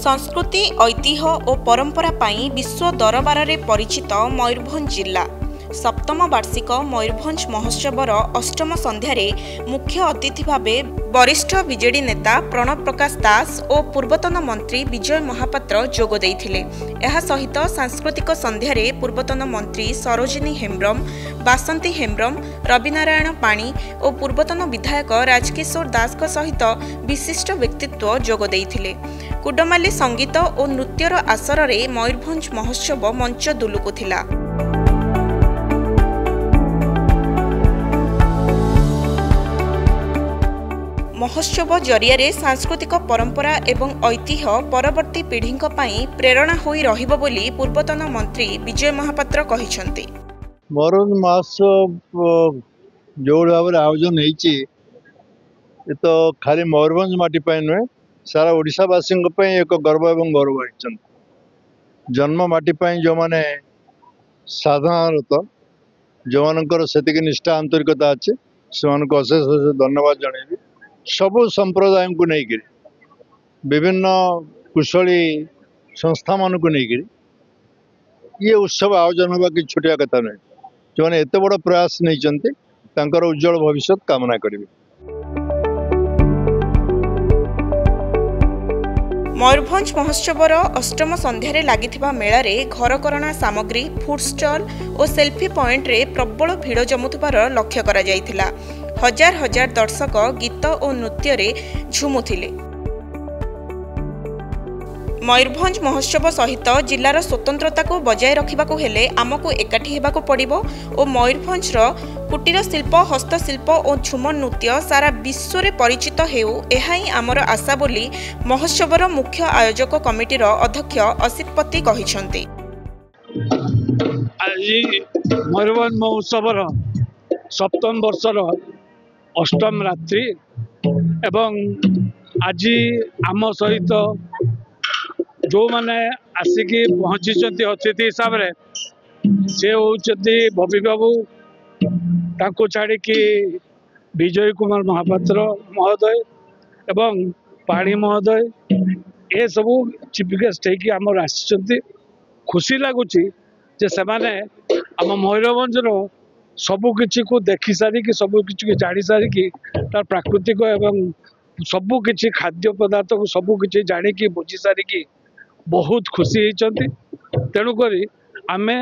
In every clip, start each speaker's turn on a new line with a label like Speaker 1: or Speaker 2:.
Speaker 1: संस्कृति ऐतिह्य और परंपरा पाई विश्व दरबार में परिचित मयूरभंज जिला सप्तम वार्षिक मयूरभंज महोत्सवर अष्टम संध्यारे मुख्य अतिथि भावे वरिष्ठ बीजेडी नेता प्रणव प्रकाश दास और पूर्वतन मंत्री विजय महापात्र जोग देइथिले। एहा सहित सांस्कृतिक संध्यारे पूर्वतन मंत्री सरोजिनी हेम्ब्रम, बासंती हेम्ब्रम, रविनारायण पाणी और पूर्वतन विधायक राजकिशोर दास सहित विशिष्ट व्यक्तित्व जोग देइथिले। कुडमाली संगीत और नृत्यर आसर रे मयूरभंज महोत्सव मंच दुलुकुथिला। महोत्सव जरिया सांस्कृतिक परंपरा एवं ऐतिह्य परवर्ती पीढ़ी प्रेरणा होई रहिबो बोली पूर्वतन मंत्री विजय महापात्र कहिसंती।
Speaker 2: मयूरभंज महोत्सव जो भाव आयोजन होती तो खाली मयूरभंज माटी नुहे सारा ओडिशावासी एक गर्व एवं गौरव होती। जन्म माटी जो मैंने साधारणतः जो मानकर से निष्ठा आंतरिकता अच्छे से अशेष अशेष धन्यवाद जनइबी। सबु संप्रदाय को लेकर विभिन्न कुशली संस्था मान को लेकर ये उत्सव आयोजन होगा कि छोटिया कथा नहीं। जो मैंने एत बड़ प्रयास नहीं उज्जवल भविष्य कामना करेंगे।
Speaker 1: मयूरभंज महोत्सवर अष्टम संध्यारे लागिथिबा मेलारे घरकरणा सामग्री, फूड स्टॉल और सेल्फी पॉइंट रे प्रबल भीड़ जमुथिबार लक्ष्य करा जायथिला। हजार हजार दर्शक गीत और नृत्य रे झुमुथिले। मयूरभंज महोत्सव सहित जिलार स्वतंत्रता को बजाय रखिबाकू हेले आमको एकाठी हेबाकू पड़िबो और मयूरभंज कुटीर शिल्प, हस्तशिल्प और झुमर नृत्य सारा विश्व रे परिचित हेउ एहाई आमर आशा बोली महोत्सवर मुख्य आयोजक कमिटीर अध्यक्ष असित पति कहिसंती।
Speaker 3: आज मयूरभंज महोत्सवर सप्तम वर्षर अष्टम रात्रि एवं आज आम सहित जो मैंने आसिकी पहुँची अतिथि हिसाब से होती बबी बाबू ताको छाड़ी विजय कुमार महापात्र महोदय एवं पाणी महोदय ये सबू चीफ गेस्ट होकर आसी। खुशी लगुच आम मयूरभंजर सबुकिछि को देखी सारिकी सबुकिछि जानी सारिकी तार प्राकृतिक एवं सबुकिछि खाद्य पदार्थ को सबुकिछि जानिकी बुझी सारिकी बहुत खुशी होती। तेणुक आमे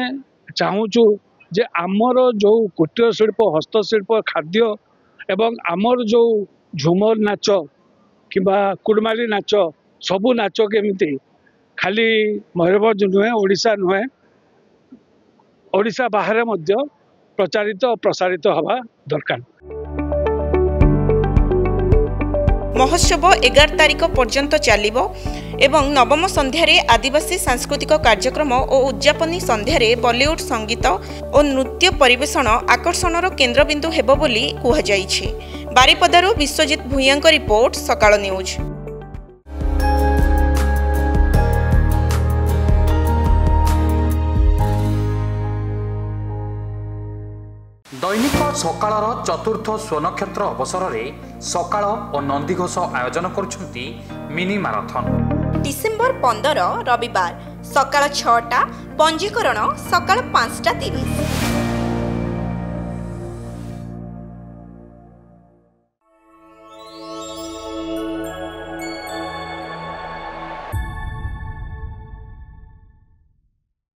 Speaker 3: चाहूचु जे आमर जो कुटीर शिल्प, हस्तशिल्प, खाद्य एवं आमर जो झुमर नाच किंबा कुड़माली नाच सबू नाच केमिति खाली मयूरभंज नुहे, ओडिशा नुहे, ओडिशा बाहर मध्य प्रचारित और प्रसारित हवा दरकार।
Speaker 1: महोत्सव 11 तारिख पर्यंत चलिबो एवं नवम संध्यारे आदिवासी सांस्कृतिक कार्यक्रम और उद्यापनी संध्यारे बॉलीवुड संगीत और नृत्य परिवेषण आकर्षणर केन्द्रबिंदु हेबो बोली कुहाଯାଇଛି। बारिपदारू विश्वजित भूय्यांक रिपोर्ट, सकाळ न्यूज।
Speaker 4: दैनिक सकाळर चतुर्थ स्वनक्षत्र अवसर में सकाळ और नंदीघोष आयोजन करुछंती मिनी माराथन।
Speaker 1: डिसेम्बर 15 रविवार सकाळ 6टा, पंजीकरण सकाळ 5:30।